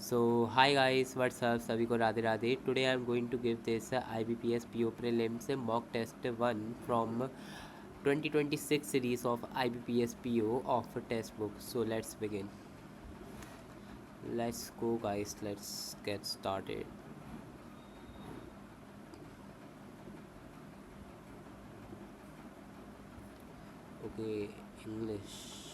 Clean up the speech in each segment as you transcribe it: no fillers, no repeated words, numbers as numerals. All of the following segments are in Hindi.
So hi guys, what's up? सभी को Radhe Radhe. Today I'm going to give this IBPS PO prelims mock test 1 from 2026 series of IBPS PO of textbook. So let's begin. Let's go guys. Let's get started. Okay, English.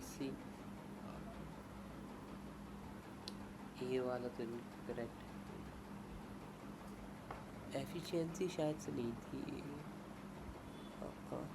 Efficiency, ये वाला तो करेक्ट, एफिशिएंसी शायद से नहीं थी। हाँ,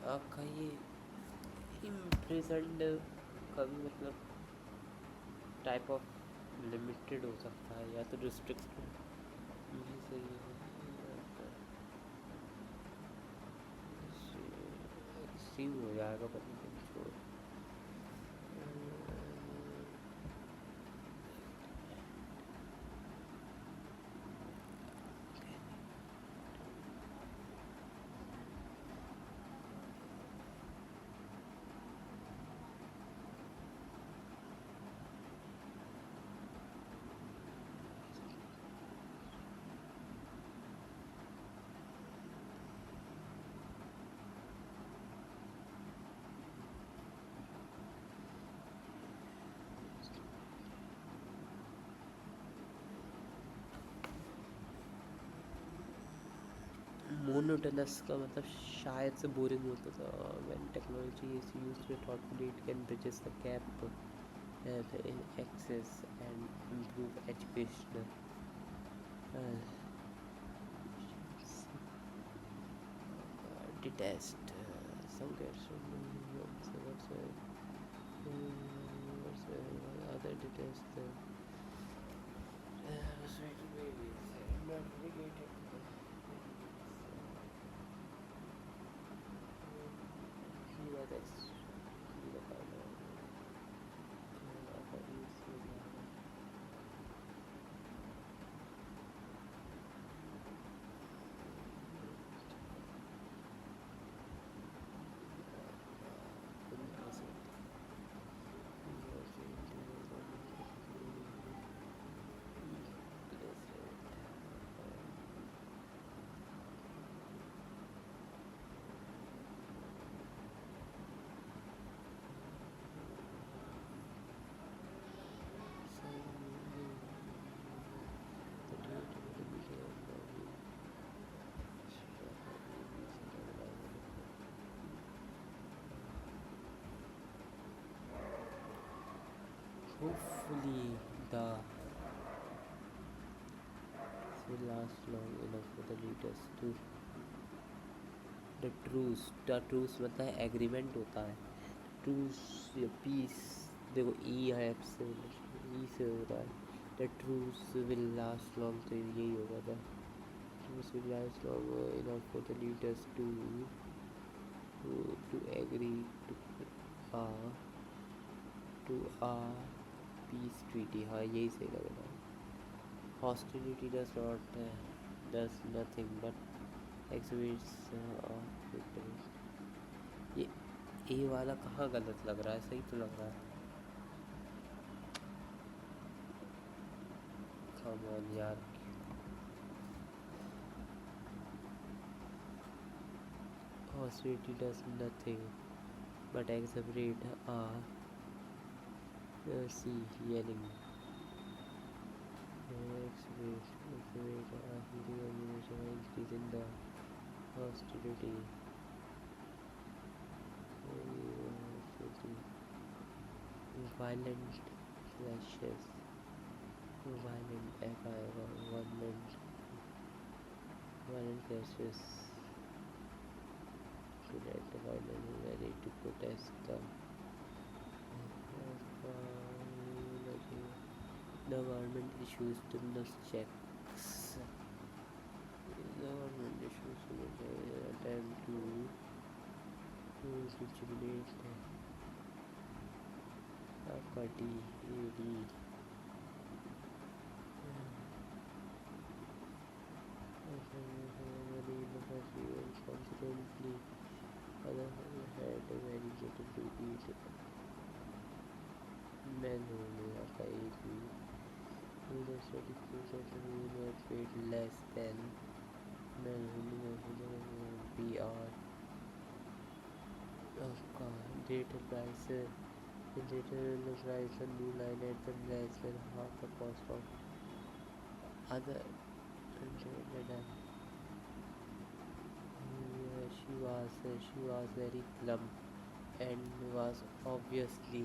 आपका ये इम्प्रिजन्ड का भी मतलब टाइप ऑफ लिमिटेड हो सकता है या तो रिस्ट्रिक्टेड, ये सही है। सी हो जाएगा पर छोड़। मोनोटनस का मतलब शायद से बोरिंग होता था. When technology is used thoughtfully, it can bridges the gap in access and improve education. Uh, detest some kids other detest babies not dedicated. He was hopefully the will last long enough for the leaders to the truce मतलब एग्रीमेंट होता है. ट्रूस या पीस. देखो ई है से ई से हो रहा है. The truce will last long तो यही होगा. The truce will last long enough for the leaders to agree to a to a peace treaty. हाँ यही सही लग रहा है. hostility does nothing but exhibits victory. ये ए वाला कहाँ गलत लग रहा है? सही तो लग रहा है. कम ऑन यार. hostility does nothing but exhibit see yelling. Exhibit heating ammunition increase in the hostility. Violent clashes. Violent clashes to let the violent ready to protest the government issues stimulus checks. The government issues attempt to stimulate party AD. Consequently, other had a very little to eat. Men only after 8 weeks. The study proves that women were paid less than men who PR. Data price. The data price a new line at the less than half the cost of other. She was very plump and was obviously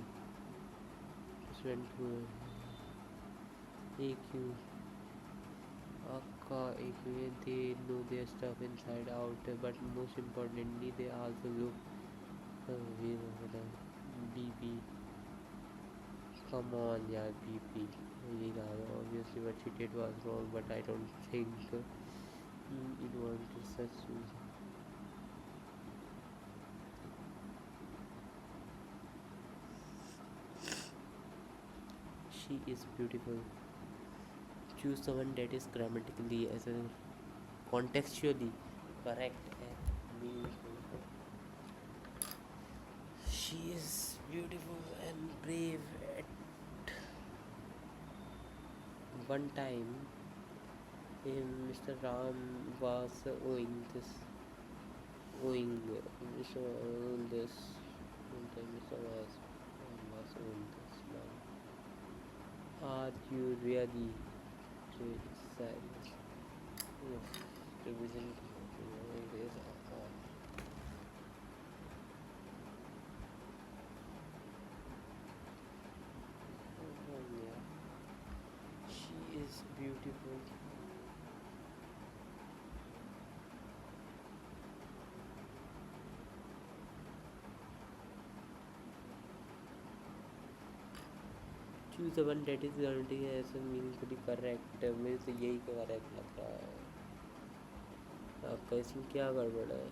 student who AQ AQ. They know their stuff inside out, but most importantly they also look BP. Come on, yeah, BP. Obviously what she did was wrong, but I don't think it wanted such. She is beautiful. Choose someone that is grammatically as a contextually correct and meaningful. She is beautiful and brave. At one time, Mr. Ram was owing this. One time Mr. was owing this. Now, are you really sad? Yes, representing choose the one that is guaranteed as a meaning to be correct। मेरे तो यही करेक्ट लग रहा है। आपका इसमें क्या गड़बड़ है?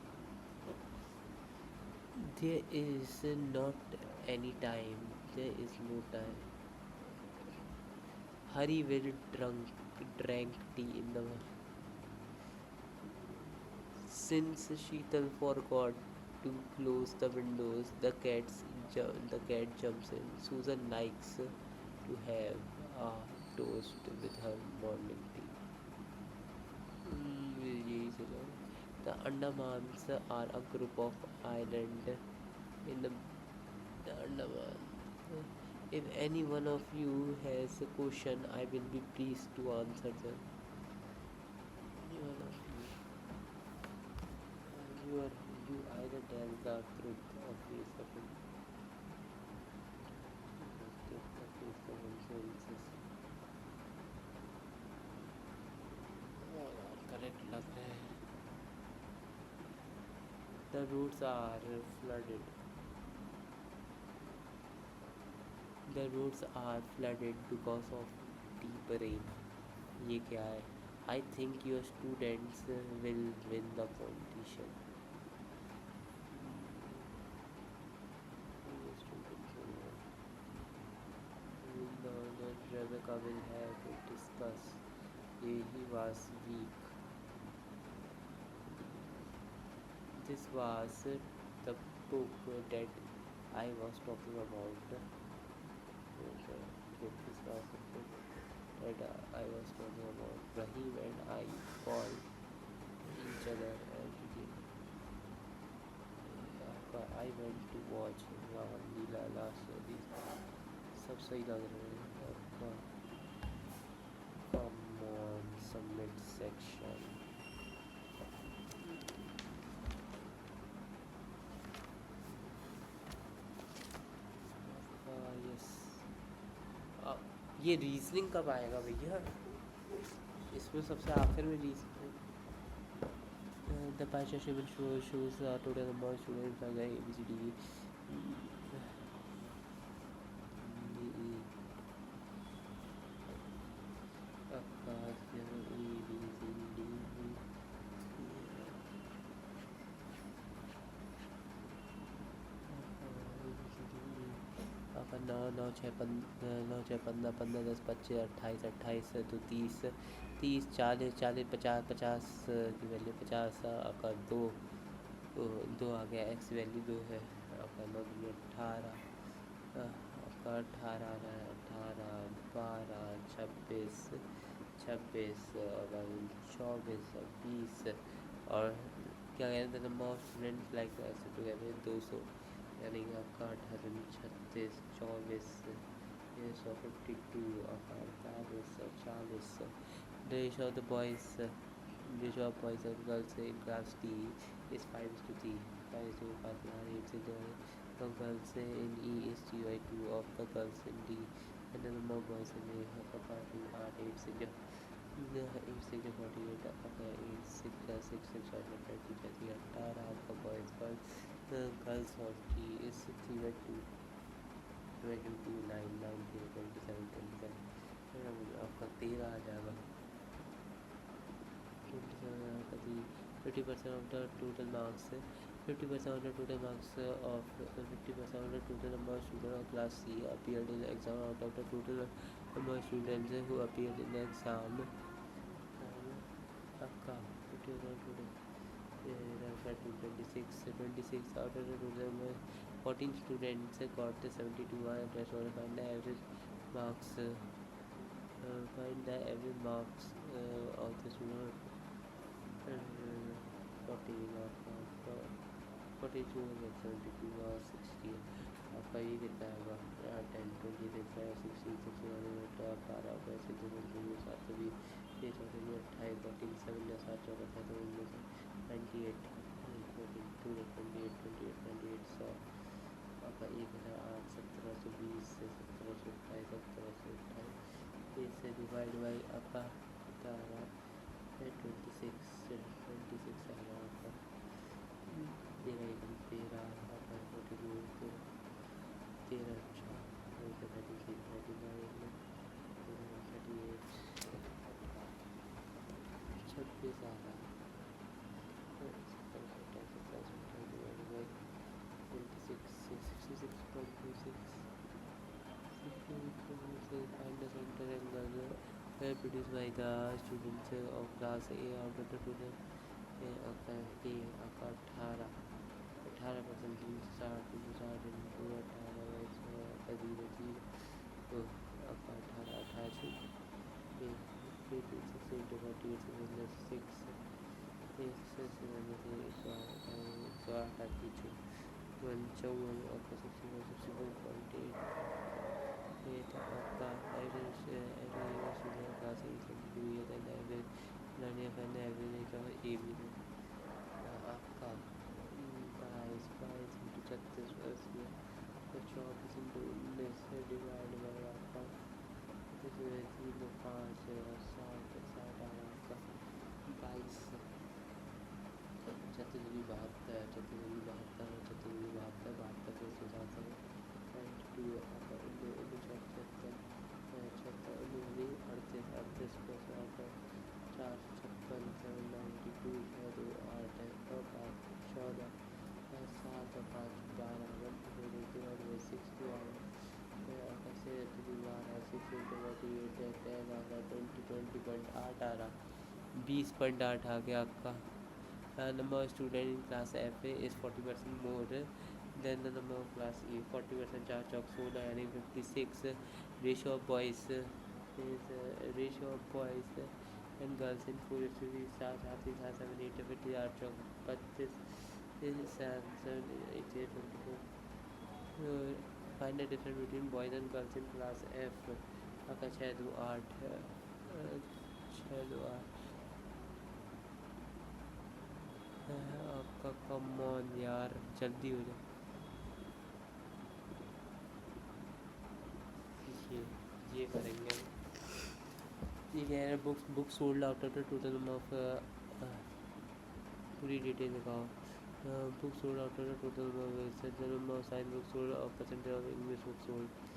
There is not any time, there is no time। Hari very drank tea in the since Sheetal forgot to close the windows, the cat jumps in। Susan likes to have a toast with her morning tea। यही चलो। The Andamans are a group of island in the Andaman। If any one of you has a question, I will be pleased to answer them। Any one of you, you either tell the truth or face the consequences। Correct लग रहा है। The roads are flooded। The roads are flooded because of deep rain। ये क्या है? I think your students will win the competition। Your students will that Rebecca will have to discuss। He was weak। This was the book that I was talking about। This was the book that I was talking about। Rahim and I call each other every day। I went to watch Ram Leela last year। सब सही लग रहे हैं आपका। Come on, submit section। Yes. ये रीजनिंग कब आएगा भैया? इसमें सबसे आखिर में reasoning. The pie chart shows total number of students like ABCD। नौ छः पंद्रह पंद्रह 10 25 28 28 तो 30 30 40 40 50 50 की वैल्यू 50 आपका दो दो आ गया। एक्स वैल्यू 2 है आपका। 9 दूनी 18 आपका 18 आ रहा है। 18 12 26 26 24 20 और क्या कहते हैं नंबर ऑफ स्टूडेंट्स लाइक ऐसे तो कहते हैं 200। यानी कि आपका 18 36 24 52 48 40। The ratio of boys and girls in class D is 5:3। 5:5 the girls in E is 3/2 of the girls in D and the number of boys in A apartment are 8 6 the 8 6 48 okay 8 6 6 6 30 18 आपका boys the girls of D is 3/2 22 9 9 27 27 आपका 13 आ जाएगा। 50% of the total marks 50% of the total marks of 50% of the total number of students of class C appeared in the exam out of the total number of students who appeared in the exam आपका 26 out of the total 14 students got 72 and rest of find the average marks find the average marks of the student 42 72 और 60 आपका ये कितना होगा 10 20 देखता है 60 60 12 पैसे 2 7 20 ये 28 14 7 7 14 तो उनमें से 98 28 100 आपका 1008 1720 से 1728 1728 इससे डिवाइड बाई आपका 17 26 26 आ रहा आपका 13 11 13 आपका 42 13 अच्छा 36 39 38 26 आ रहा find the center angle produced by the students of class A out of the total A का 18% 60 into 18 का 0 तो आपका 18 88 6 into 48 6 108 attitude 154 आपका 64.8 आपका average class A 72 years and average learning and average of AB आपका 22 into 36 तो 24 into 19 डिवाइड बाई आपका 3 5 7 7 आपका 22 छत्तीस 72 छत्तीस 72 72 72 आपका 38 38 प्लस आपका 456 792 2 8 और 14 7 5 12 1 6 आपका से 6 10 आ रहा 20.8 आ रहा 20.8 आ गया आपका number of students in class F is 40% more than the number of class E 40% charge of soda and 56 ratio of boys is ratio of boys and girls in full study सात 7 8 50 charge of 25 7 7 8 24 find the difference between boys and girls in class F आपका 6 2 8 6 2 8 आपका कम ऑन यार जल्दी हो जाए ये करेंगे ये कह रहे book sold out of the total of पूरी डिटेल दिखाओ book sold out of the total of science book sold और percentage of English book sold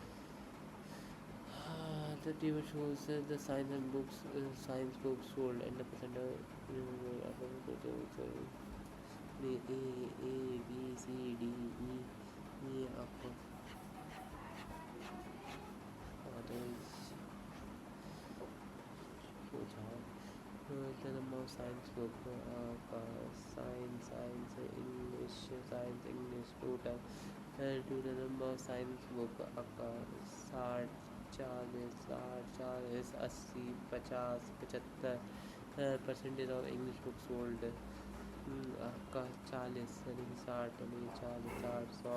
the table shows the science and books science books sold and the percentage of the total A B C D E आपको the number of science book science English total to the number of science book आपका 60 40 60 80 50 75 percentage of English book sold आपका 40 यानी 60 यानी 40 60 100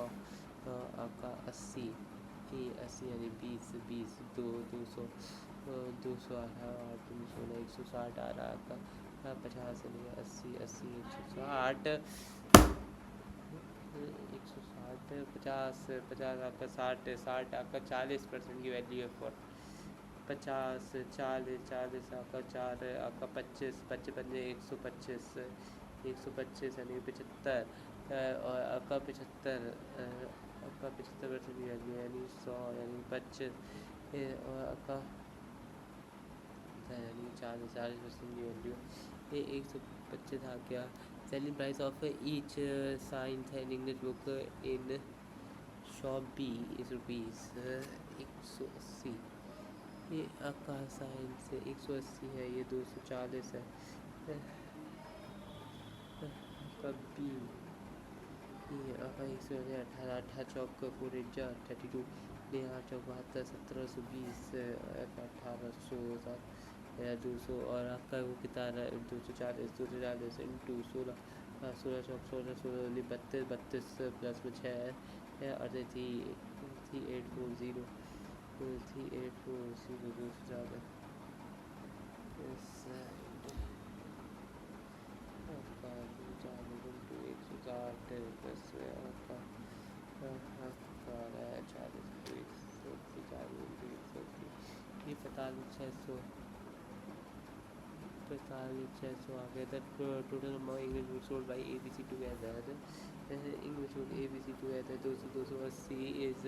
आपका 80 यानी 20 200 200 आ रहा 160 आ रहा आपका 50 यानी 80 160 50 आपका 60 आपका 40% की वैल्यू है फॉर 50 40 आपका 4 आपका 25 125 125 यानी 75 और आपका 75 आपका 75% की वैल्यू यानी 100 यानी 25 और आपका यानी 40% की वैल्यू ये 125 आ गया selling price of each science and English book in shop B is rupees 180 ये आपका साइंस 180 है ये 240 है आपका बी ये आपका 118 चौक पूरे 32 8 चौक 72 1720 1800 200 और आपका वो कितना रहा है 240 इंटू 16 चौक 16 32 प्लस में 6 है और 3840 240 आपका 160 प्लस आपका आपका 40 ये 45 600 45 600 आ गया था. Total amount English books sold by ABC together. English book ABC together 200 280 is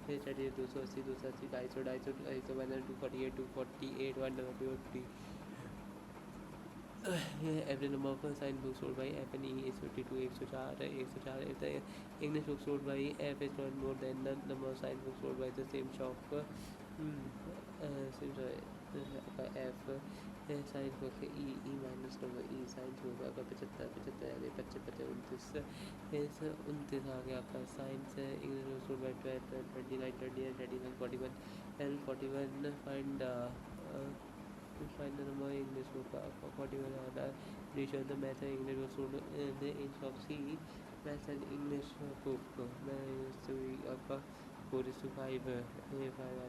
280 280 280 280 248 248 150. Every number of signed books sold by F and E is 52 104 104. If the English book sold by F is not more than the number of signed books sold by the same shop, same shop का F साइंस बुक है E minus number E science book आपका 75 75 यानी 25 29 29 आ गया आपका science English book sold by 12 29 30 and 39 41 and 41 find the number English book आपका 41 आ रहा है. Research the math and English book sold in shop C. Math and English book आपका 4:5 5 आ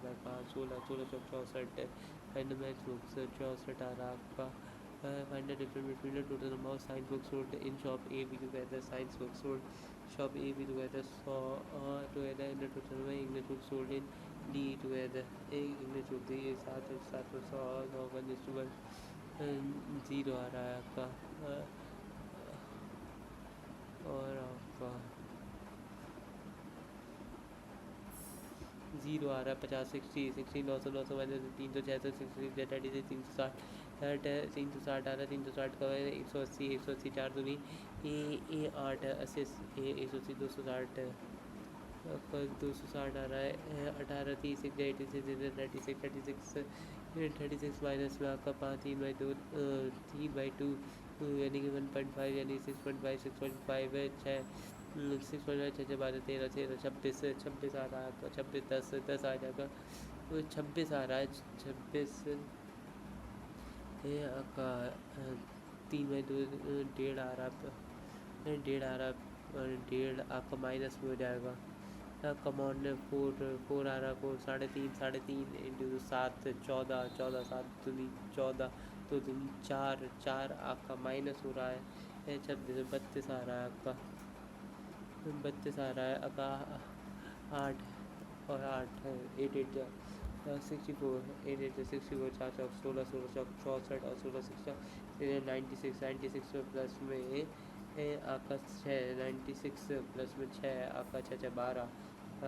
रहा है 16 16 64. Find the math books 64 आ रहा है आपका. Find the difference between the total number of science books sold in shop A B together. Science books sold shop A B together together and the total number English books sold in D together. English book the 7 7 100 1 is to 1 0 आ रहा है आपका. और आपका 0 आ रहा है 50 60 60 900 900 300 600 60 36 360 360 आ रहा है 360 का 180 180 4 दूनी ए 8 80 180 260 आपका 260 आ रहा है 18 30 86 36 36 माइनस में आपका 5 3/2 यानी कि 1.5 यानी 6.5 6.5 है 6.5 6 12 13 13 26 आ रहा है आपका 26 10 आ जाएगा 26 आ रहा है 26 ये आपका 3/2 1.5 आ रहा है 1.5 आ रहा है 1.5 आपका माइनस में हो जाएगा. कमॉन 4 आ रहा है 4 3.5 इंटू 7 14 14 7 दूनी 14 2 दूनी 4 4 आपका माइनस हो रहा है 26 32 आ रहा है आपका 32 आ रहा है आपका 8 और 8 8 8 64 8 8 64 4 4 16 16 64 और 16 16 96 प्लस में आपका 6 96 प्लस में 6 आपका 6 6 12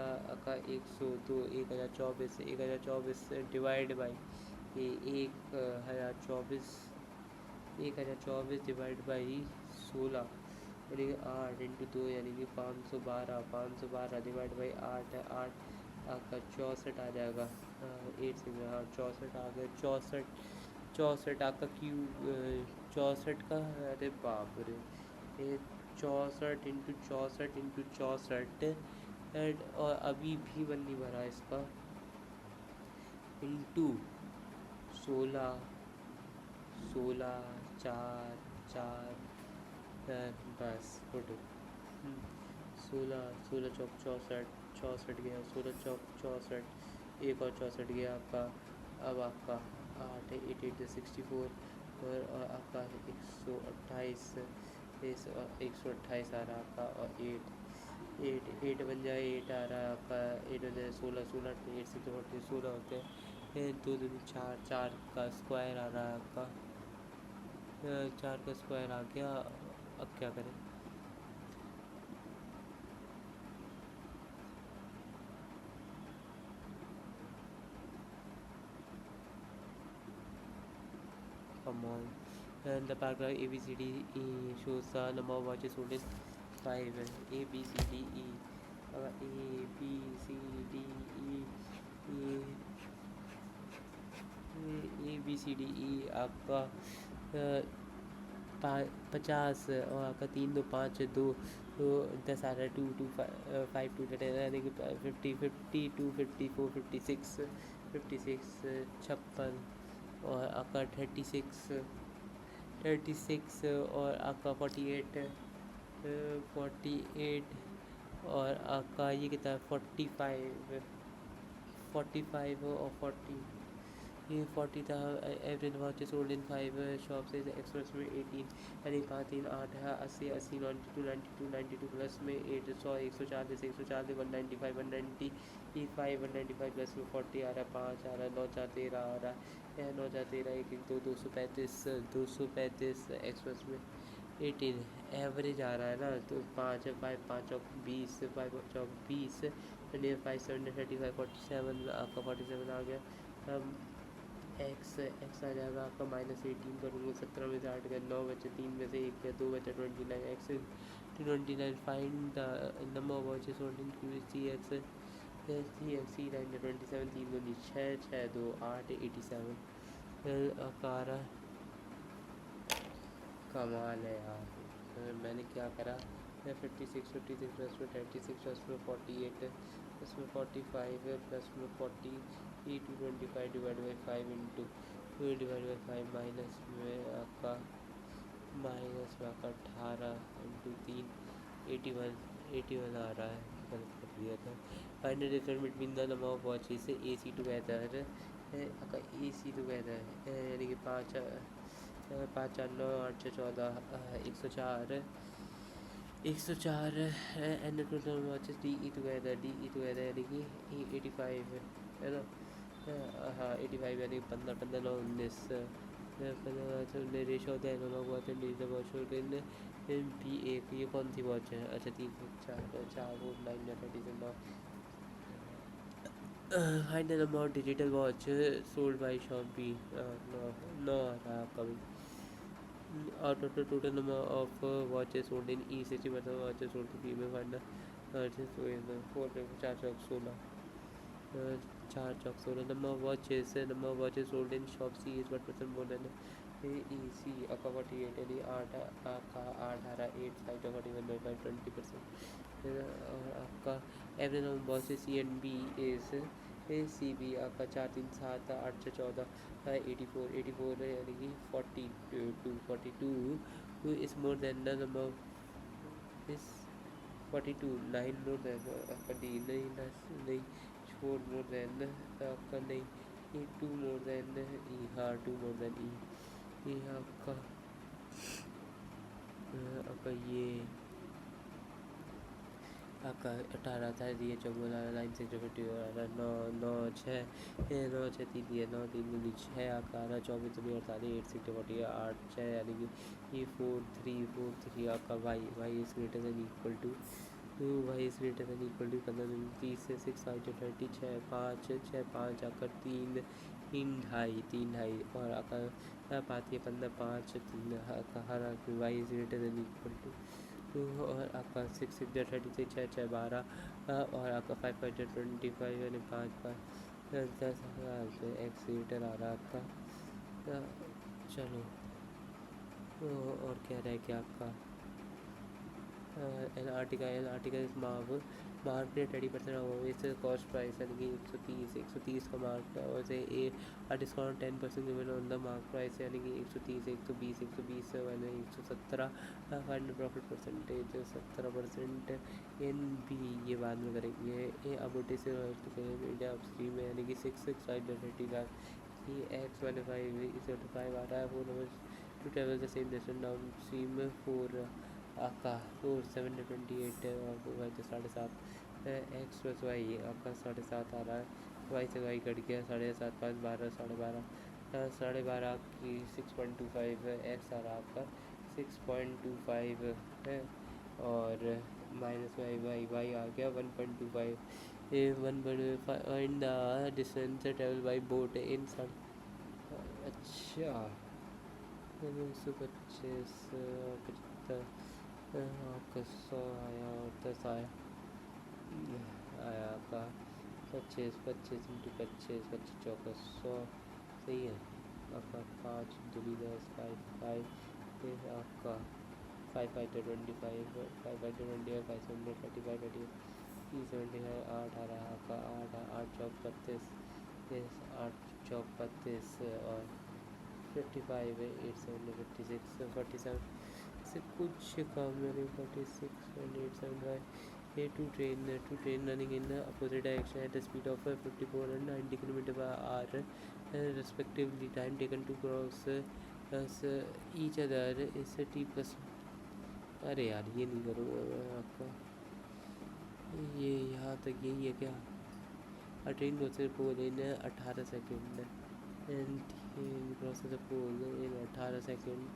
आपका 102 1024 डिवाइड बाई 1024 डिवाइड बाई 16 यानी कि 8 इंटू 2 यानी कि 512 डिवाइड बाई 8 है 8 आपका 64 आ जाएगा 8 से 64 आ गया 64 आपका क्यू 64 का अरे बाप रे ये 64 इंटू 64 और अभी भी बन नहीं भरा इसका इंटू 16 16 4 4 बस फोटो 16 चौक 64 गया 16 चौक 64 एक और 64 गया आपका. अब आपका 8 8 8 64 और आपका 128 128 आ रहा है आपका और 8 बन जाए 8 आ रहा है आपका 8 बन जाए 16 16 8 से 16 होते हैं 2 2 4 4 का स्क्वायर आ रहा है आपका 4 का स्क्वायर आ गया. अब क्या करें come on. And the paragraph ABCD shows the number of watches sold is 5 ABCDE ABCDE आपका 50 और आपका 3 2 5 2 तो 10 आ रहा है 2 2 5 2 यानी कि 50 52 54 56 56 56 और आपका 36 और आपका 48 48 और आपका ये कितना 45 और 40 ये 40 था। Average watches sold in 5 shops is express में 18, यानी 5 3 8 है 80 80 92 प्लस में 8 100 140 140 195 195 प्लस में 40 आ रहा है 5 आ रहा है 9 4 13 आ रहा है 9 4 13 1 1 2 235 एक्सप्रेस में 18 एवरेज आ रहा है ना, तो 5 है 5 5 चौक 20 5 चौक 20 5 7 35 47 आपका 47 आ गया। अब एक्स आ जाएगा आपका -18 करूँगा 17 में से 8 गया 9 बचे 3 में से 1 गया 2 बचा 29 X 29 find the number of watches hold in C X C X C 27 3 2 6 6 2 8 87 अकारा। कमाल है यार, मैंने क्या करा, मैं 56 प्लस में 36 प्लस में 48 प्लस में 45 प्लस में 40 25 divide by 5 into 2 divide by 5 minus में आपका 18 इंटू 3 81 आ रहा है, गलत कर दिया था। Find the difference between the number of watches A C together आपका ए सी टुगेदर यानी कि 5 5 4 9 8 6 14 104 and the total watches D E together यानी कि 85 है ना। हाँ 85 यानी 15 15 9 19 रेशो होता है analogue watch and digital watch in B एक ये कौन सी वॉच है, अच्छा 3 4 4 4 9 30 9 find the number of digital watch sold by shop E 9 आ रहा है आपका भी। और total number of watches sold in E city मतलब वॉचेस सोल्ड बी में फाइंड फोर 4 चौक 16 4 चौक 16 number of watches sold in shop C is 1% more than E C आपका 48 यानी 8 आपका 8 आ रहा है 8 5 41 बाई 20%। और आपका average number watches C and B is C B आपका 4 3 7 8 6 14 84 यानी कि 42 is more than the number is 42 9 more than आपका डी नहीं 4 मोर देन आपका नहीं 2 मोर देन ई, हाँ 2 मोर देन ई आपका ये आपका 18 था ये 54 9 6 50 9 9 6 9 6 3 दिए 9 3 दूनी 6 आपका आ रहा 24 दूनी 48 8 6 40 8 6 यानी कि ये 4 3 आपका Y is greater than equal to Y is greater than equal to 15 30 से 6 5 30 6 5 आकर 3 3 और आकर पाती है 15 5 3 हर Y is greater than equal to और आपका 6 6 36 6 6 12 और आपका 5 5 25 यानी 5 5 10 एक्स लीटर आ रहा है आपका। चलो और कह रहा है कि आपका एन आर्टिकल इस मार्क ने 30% ऑफ इस कॉस्ट प्राइस यानी कि 130 का मार्क और से a discount 10% given on the mark price यानी कि 130 120 वाले 117 find profit percentage 17% in B ये बाद में करेंगे ए अबोटी से इंडिया अपस्ट्रीम में यानी कि 6 कि एक्स वाले 5 इस 5 आ रहा है 4 number two travel the same distance down stream 4 आपका 4 728 और वाई तो 7.5 एक्स प्लस वाई आपका 7.5 आ रहा है वाई से वाई कट गया 7.5 5 12 12.5 की 6.25 एक्स आ रहा है आपका 6.25 है और माइनस वाई आ गया 1.25 in the distance travel by boat in सब। अच्छा 125 75 आपका 100 आया और 10 आया आपका 25 इंटू 25 चौका 100 सही है आपका 5 दूनी 10 5 फिर आपका 5 5 25 5 5 25 5 7 35 30 8 आ रहा है आपका 8 चौक 32 8 चौक 32 और 55 है 8 7 56 47 से कुछ कम यानी 46 8 7 5 two train running in the opposite direction at a speed of 54 and 90 km per hour respectively. Time taken to cross each other is t plus. अरे यार ये नहीं करूँगा मैं आपका, ये यहाँ तक यही है क्या? A train crosses a pole in 18 seconds and crosses a pole in 18 seconds.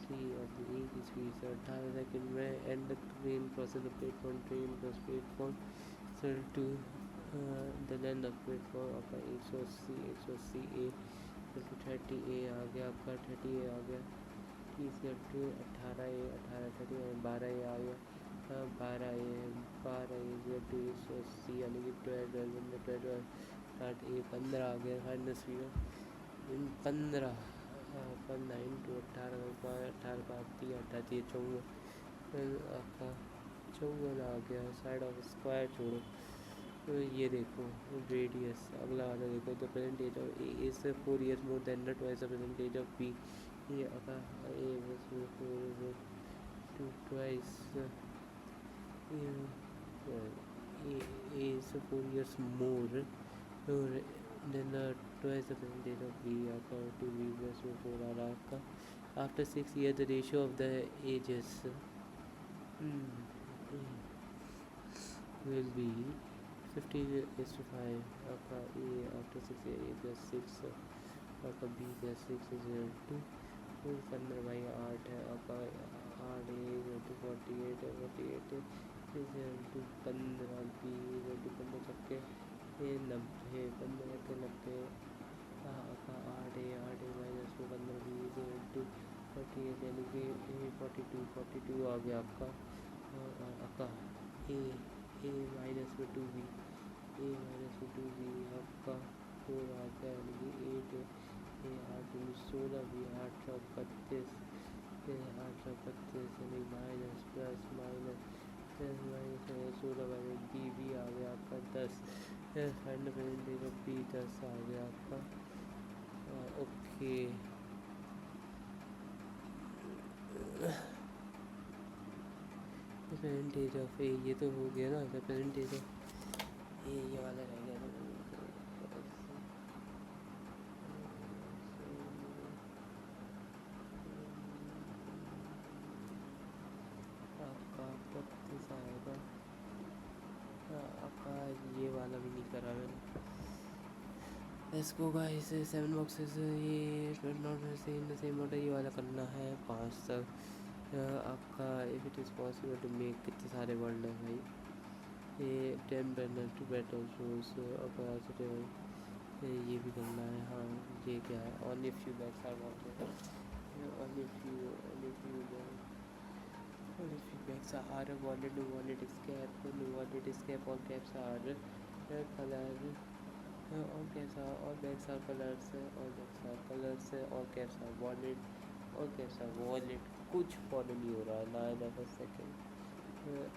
See of the E speed 18 seconds में and the train crosses the platform. Train cross platform so to the length of platform आपका 180 A तो 30 A आ गया, आपका 30 A आ गया। T से to 18 A 18 30 A 12 A आ गया, 12 A to 180 यानी कि 12 स्टार्ट A 15 आ गया। फाइनल स्पीड 15 पर 9 to 18 18 पाती 18 54 आपका 54 आ गया। साइड ऑफ स्क्वायर छोड़ो, तो ये देखो रेडियस। अगला वाला देखो, the present age of A is 4 years more than the twice the present age of B. ये आपका A two twice is 4 years more than twice the present age of B. After 2 B plus 4 are after 6 years the ratio of the ages will be 15:5. आपका A after 6 years A plus 6 आपका B plus 6 is 2 15 बाई 8 है आपका 8 A to 48 is 15 B to 15 सबके 90 15 के 90 आपका 8 A माइनस 15 B to 48 यानी कि 42 आ गया आपका ए माइनस में 2B आपका 4 आ गया यानी कि 8 ए 8 16 भी 832 यानी minus plus minus 16 minus B आ गया आपका 10। Final present age of B 10 आ गया आपका। Okay present age of A ये तो हो गया ना, प्रेजेंट एज ऑफ ये वाला रह गया ना। आपका 32 आएगा आपका, ये वाला भी नहीं करा मैंने। लेट्स गो गाइस 7 बॉक्सेस ये नॉट सेम ऑर्डर, ये वाला करना है 5 तक। आपका if it is possible to make, कितने सारे वर्ड है भाई ये 10 बैनर टू बैटल शोज ये भी करना है। हाँ ये क्या है, only few bags are wanted, only few bags are wanted, wanted स्कैप all caps are colour, all bags are colors, all caps are wallet, all caps are wallet। कुछ फॉलो नहीं हो रहा ना इधर सेकेंड।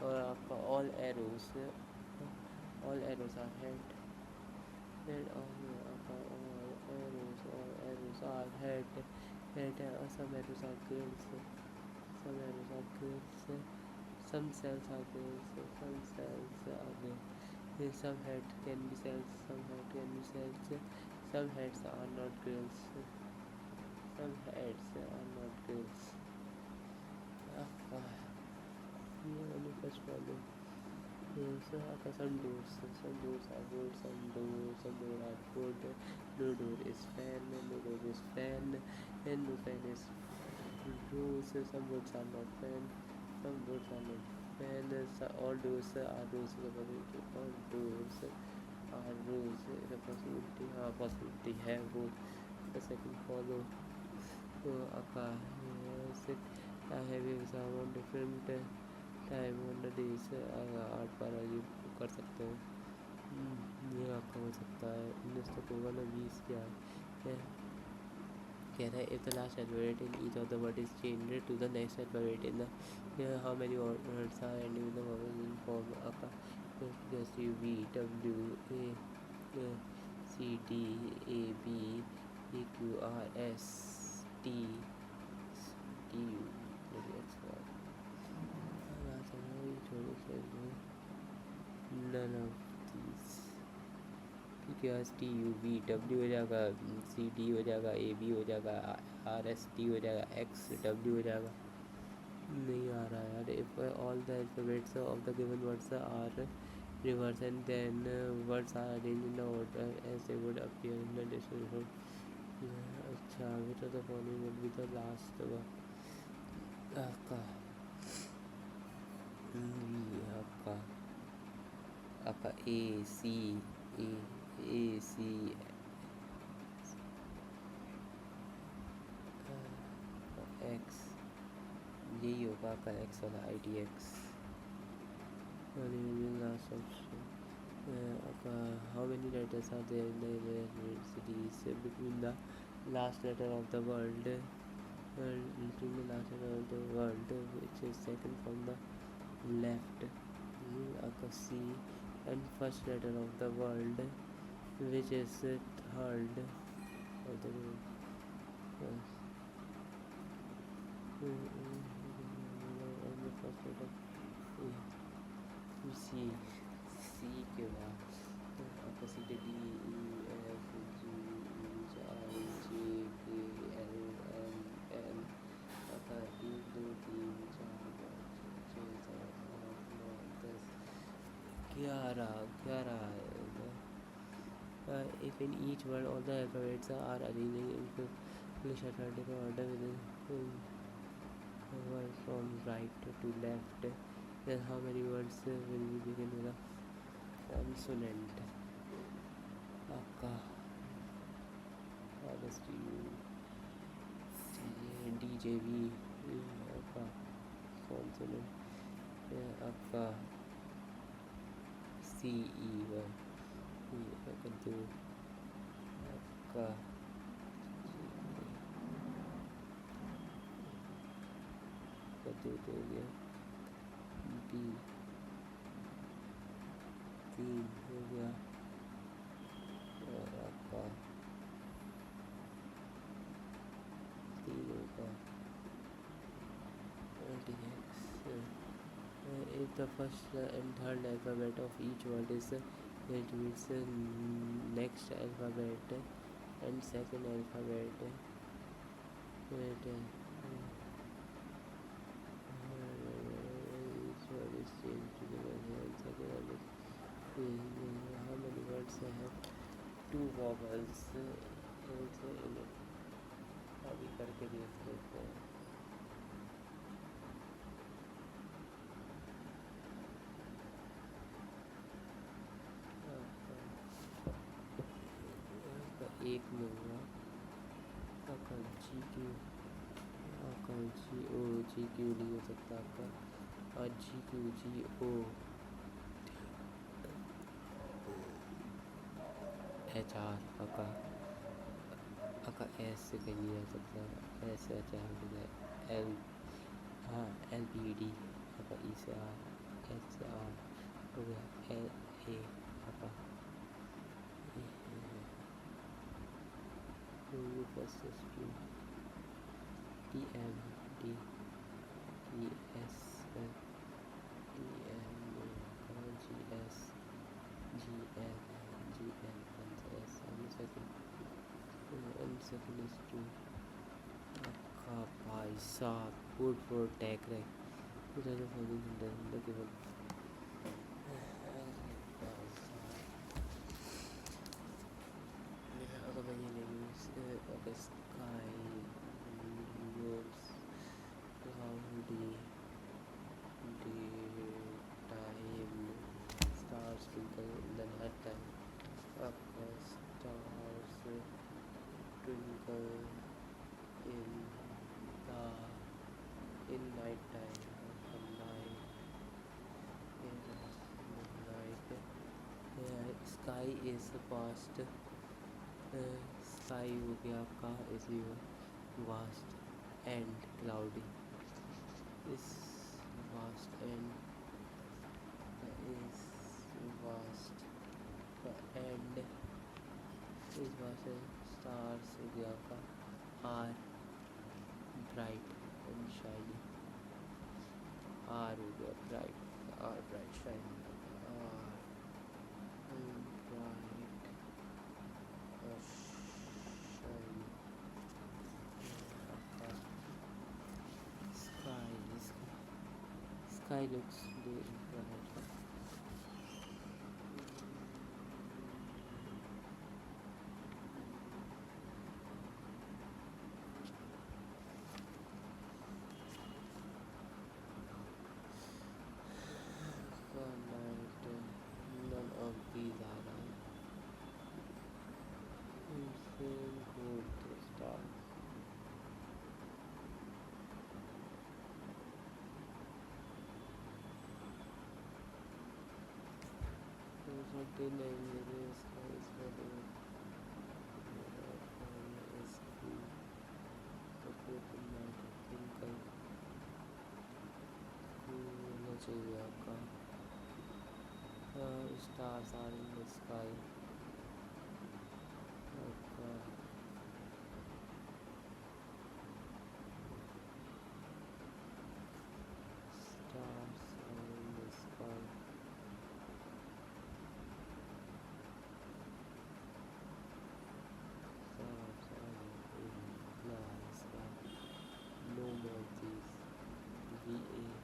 और आपका all arrows are head आपका all arrows are head some arrows are girls, some cells are girls, some cells are girls। Some heads can be cells, some heads are not girls, ये वाली first problem. some doors are good, some doors are good, no door is fan, and no fan is doors। some doors are not fan, all doors are rows, all doors are rows। the possibility है वो the second follow। तो आपका I have exam different time on the days 8-12 ये कर सकते हो। ये आपका हो सकता है 19 तक होगा ना, 20 क्या है कह रहा है। if the last alphabet in each of the word is changed to the next alphabet in the how many words are ending with the vowel in form आपका just U V W A C D A B E Q R S T U छोड़ो none of these. पी के S T you V W हो जाएगा, सी डी हो जाएगा, ए बी हो जाएगा, आर एस टी हो जाएगा, एक्स डब्ल्यू हो जाएगा. नहीं आ रहा यार. If all the alphabets of the given words are reverse and then words are arranged in the order as they would appear in the description. अच्छा, which of the following would be the last one? आपका आपका आपका ए सी एक्स, यही होगा आपका एक्स वाला I T x. Last option. How many letters are there in the cities between the last letter of the word between the last letter of the word which is second from the left, C, and first letter of the word which is third of the word. And the first letter C के बाद आपका C D E F G H I J K L M N आपका 1 2 3 4 5 6 7 8 9 10 11. If in each word all the alphabets are arranged in English alphabetical order within word from right to left, then how many words will be begin with a consonant? आपका R S T U D J V आपका कॉन्सोनेंट, आपका सी ई वन दो, आपका दो हो गया, डी 3 हो गया, और आपका 3 होगा D x. If the first and third alphabet of each word is it means next alphabet and second alphabet each word is changed to the and second alphabet. How many words have two vowels also in it? अभी करके देख लेते हैं. एक में हुआ आपका जी क्यू, आपका जी ओ, जी क्यू नहीं हो सकता आपका, और जी क्यू जी ओ एच आर आपका एस से कहीं नहीं आ सकता, एस एच आर हो गया, एल हाँ एल बी डी आपका ई से आर, एच से आर हो गया, एल ए आपका first T M D T S T M G S G L and S and second is two. आपका भाई साहब गुड फॉर टैक रहे केवल sky yours cloudy daytime stars twinkle in the night time. आपका stars twinkle in the in night time. Night in night. Sky is vast. Sky हो गया आपका is vast and cloudy. Is vast and is vast and is vast and stars हो गया आपका are bright and shiny. R हो गया bright, R bright shiny, R sky looks blue bright. Night, none of these are right. Insane good stars. Something like this sky is not is blue. The night twinkle होना चाहिए आपका stars are in the sky आपका stars are in the sky stars are in the sky no more these VA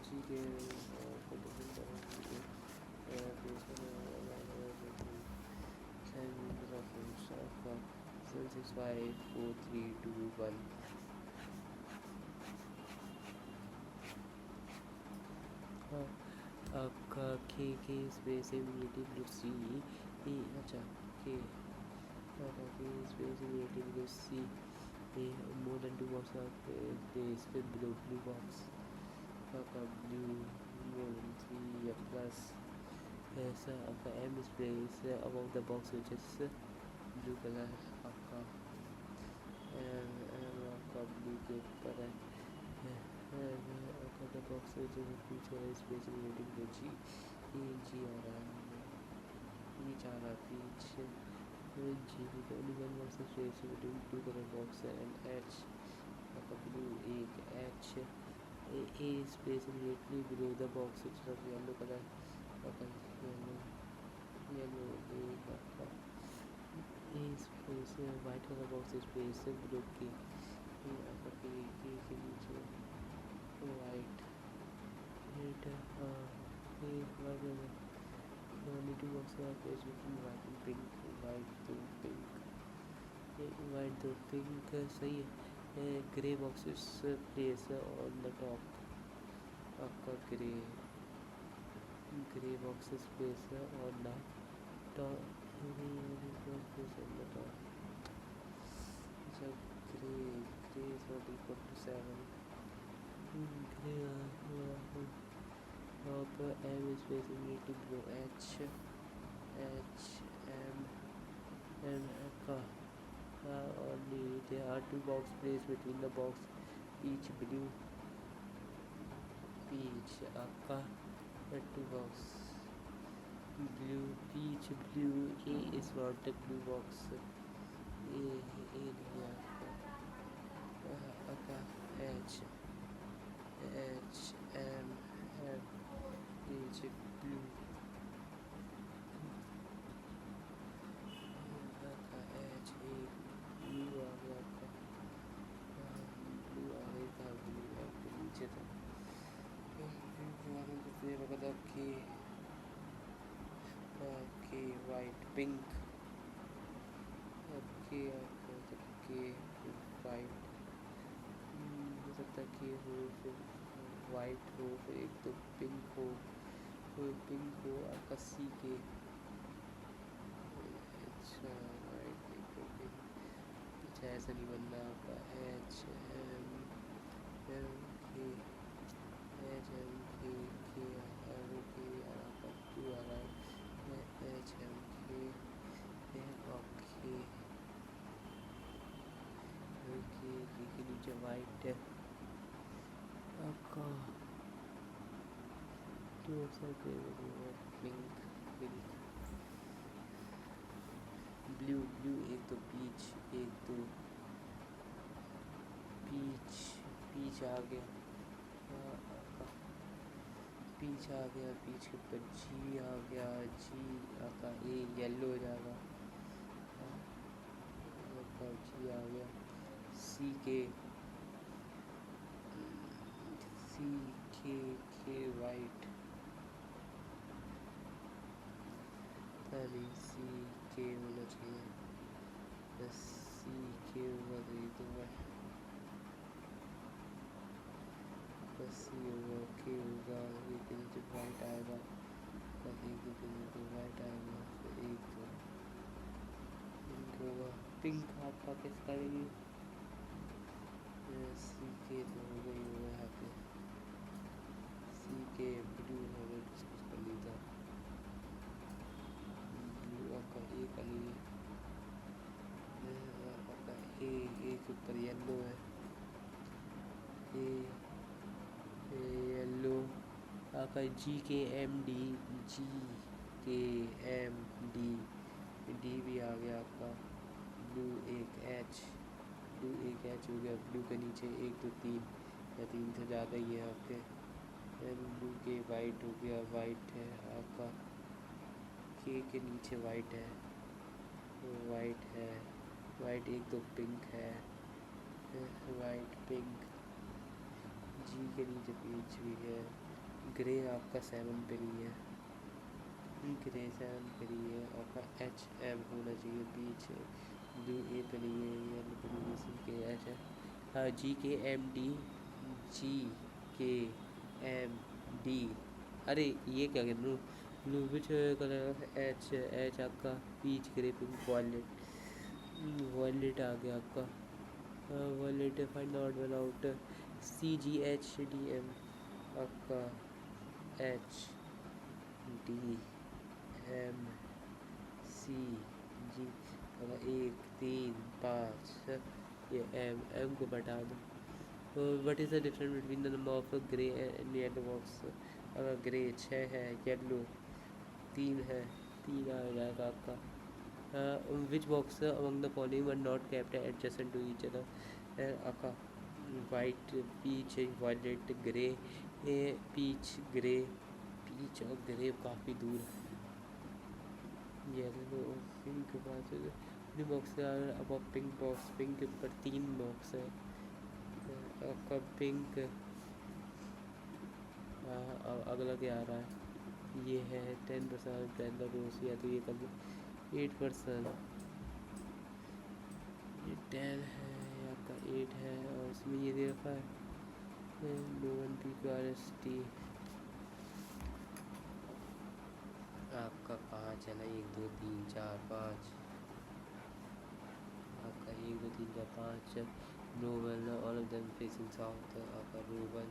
जी के seven six five four three two one आपका K space immunity blue C A अच्छा K K space immunity blue C A more than two box of space blue blue box आपका ब्लू मोर देन थ्री या प्लस ऐसा आपका M space about the box which is blue colour आपका आपका ब्लू के ऊपर है आपका द बॉक्स विच इज पीछे है स्पेस रेटिंग पे जी जी आ रहा है पीछ आ रहा है peach G only one box space between two colour box and H आपका ब्लू एक H A space immediately below the box which is yellow colour आपका येलो एक आपका A space white colour box space blue की आपका के नीचे white red only two boxes are placed between white and pink white तो pink white तो pink सही है grey boxes place on the top आपका grey boxes place on the top place on the top अच्छा grey grey is not equal to 7 grey top M is facing me to blow H M only there are two box placed between the box peach blue peach आपका two box blue peach blue A is not the blue box A नहीं आपका H M peach blue आपका H एक blue आ गया आपका blue आ गई था blue आपके नीचे था फिर बता के white pink के white हो सकता है कि हो फिर वाइट हो फिर एक तो पिंक हो आपका सी के अच्छा वाइट अच्छा ऐसा नहीं बनना आपका एच एम के आपका टू आ रहा है एच एम के के नीचे वाइट है आपका two pink pink blue blue एक तो पीच एक तो पीच पीच आ गया पीच आ गया पीच के ऊपर जी आ गया जी का ए येलो हो जाएगा जी आ गया सी के सी के वाइट नहीं सी के होना चाहिए सी के होगा तो ये तो बस सी होगा के होगा एक नीचे वाइट आएगा बस एक दो नीचे वाइट आएगा फिर एक दो पिंक होगा पिंक आपका किस करेंगे सी के तो हो गई होगा यहाँ पे सी के ब्लू है डिस्कस कर ली था ब्लू आपका ए कर लिए आपका ए के ऊपर येलो है येलो आपका जी के एम डी डी भी आ गया आपका ब्लू एक एच हो गया ब्लू के नीचे एक दो तीन या तीन से ज़्यादा ही है आपके ब्लू के वाइट हो गया वाइट है आपका के नीचे वाइट है वाइट एक दो पिंक है वाइट पिंक जी के नीचे पीच भी है ग्रे आपका 7 पे नहीं है ग्रे 7 पे नहीं है आपका एच एम होना चाहिए पीच ब्लू ए पे नहीं है येलो पे नहीं है सी के एच है हाँ जी के एम डी जी के एम डी अरे ये क्या कर लूँ ब्लू विच कलर एच आपका पीच ग्रे पिंक वॉयलेट आ गया आपका violet find out one out C G H D M आपका H D M C G एक तीन पाँच ये एम को बता दो what is the difference between the number of grey and yellow box अगर ग्रे 6 है येलो 3 है 3 आ जाएगा आपका which box among the following were not kept adjacent to each other आपका white peach violet grey peach grey peach और ग्रे काफ़ी दूर है येलो पिंक के पास बॉक्स अब पिंक के ऊपर 3 बॉक्स है आपका पिंक अगला क्या आ रहा है ये है 10% पहला रोज या तो ये कर 8% ये 10 है आपका 8 है और इसमें ये दे रखा है no one P Q R S T आपका 5 है ना 1 2 3 4 5 आपका 1 2 3 4 5 row one all of them facing south आपका row one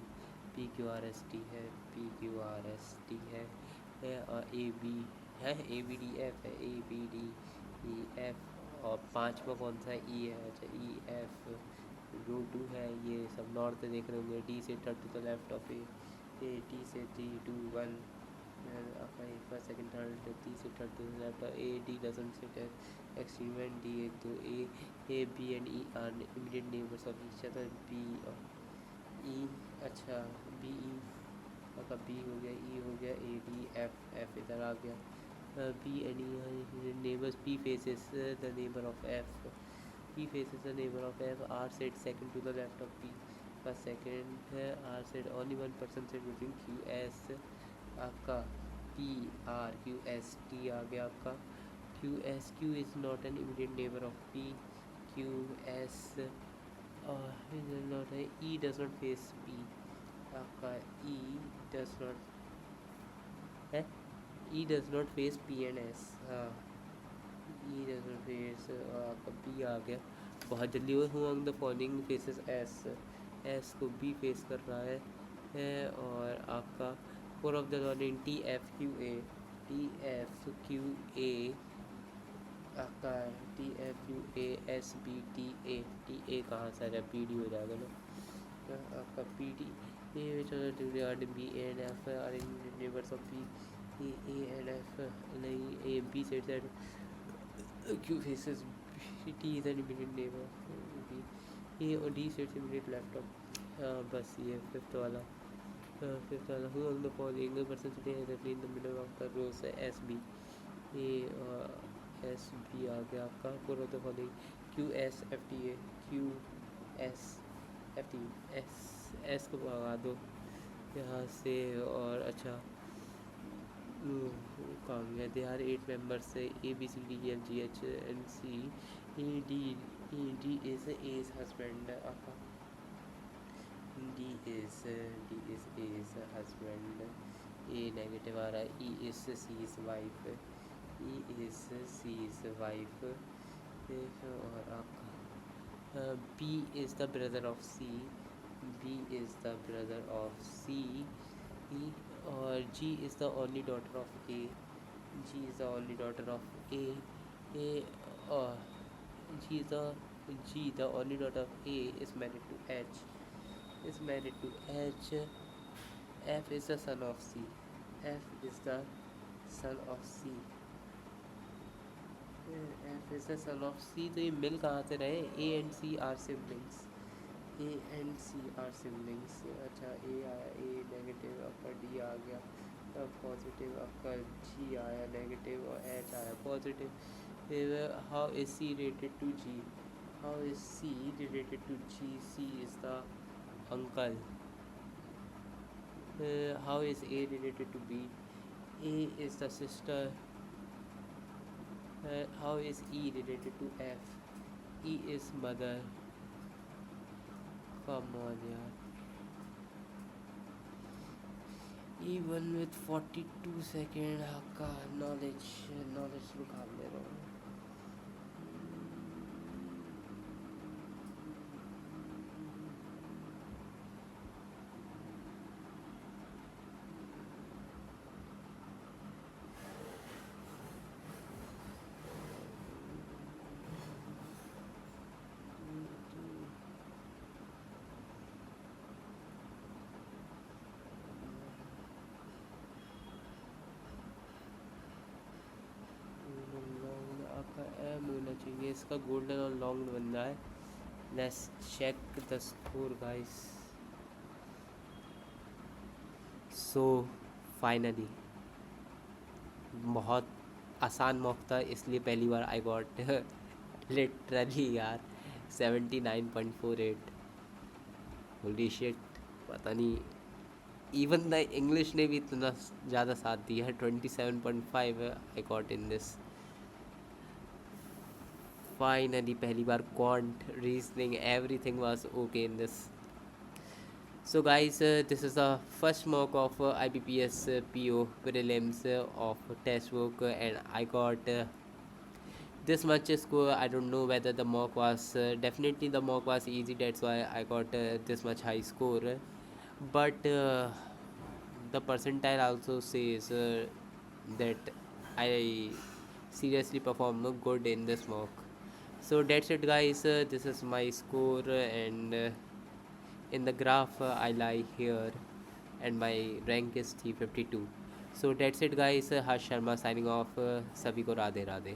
P Q R S T है और ए बी है ए बी डी एफ है A B D E F और 5वां कौन सा ई है अच्छा ई एफ रो 2 है ये सब नॉर्थ देख रहे होंगे डी से third to the left of A T से 3 2 1 आपका एक फर्स्ट सेकंड थर्ड तीसरे third to left A D doesn't sit extreme end D एक तो A B and E are immediate neighbours of each other B E अच्छा बी ई आपका बी हो गया ई हो गया ए डी एफ इधर आ गया B and E neighbours P faces the neighbour of F P faces the neighbour of F R sit second to the left of P का सेकंड है R sit only 1% sit between Q S आपका P R Q S T आ गया आपका Q S Q is not an immediate neighbour of P Q S not है E does not face P आपका ई डज नॉट है E does not face P and S हाँ ई डज नॉट फेस आपका बी आ गया बहुत जल्दी हूँ on the following faces S को बी फेस कर रहा है और आपका four of the following T F Q A आपका T F Q A S B T A कहाँ से आ जाए पी डी हो जाएगा ना आपका P D A which are regarding B and F are in neighbors of B. A and F नहीं A B said that Q faces B, T is an immediate neighbor B. A और D sets immediate left of बस ये fifth वाला who among the following person sitting exactly in the middle of the rows S B A S B आ गया आपका four of the following Q S F T A Q S F T S को भगा दो यहाँ से और अच्छा कहाँ गया they are 8 members A B C D E F G H and C D is A's husband आपका D is husband A negative आ रहा है E is C's wife E is C's wife और आपका B is the brother of C B is the brother of C E और G is the only daughter of A G is the only daughter of A और the only daughter of A is married to H F is the son of C F is the son of C F is the son of C तो ये मिल कहाँ से रहे A and C are siblings A and C are siblings अच्छा A आया A नेगेटिव आपका D आ गया अब पॉजिटिव आपका G आया नेगेटिव और H आया positive how is C related to G how is C related to G C is the uncle how is A related to B A is the sister how is E related to F E is mother come on yaar even with 42 second आपका knowledge को काम दे रहा हूँ आपका एम होना चाहिए इसका गोल्डन और लॉन्ग बनना है let's check the score guys so finally बहुत आसान मॉक था इसलिए पहली बार आई गॉट लिटरली यार 79.48 होली शिट पता नहीं इवन द इंग्लिश ने भी इतना ज़्यादा साथ दिया है 27.5 I got in this finally पहली बार quant reasoning everything was okay in this so guys this is the first mock of IBPS PO prelims of test book and I got this much score. I don't know whether the mock was definitely the mock was easy, that's why I got this much high score, but the percentile also says that I seriously performed good in this mock. So that's it guys, this is my score and in the graph I lie here and my rank is 352. So that's it guys, Harsh Sharma signing off. सभी को राधे राधे.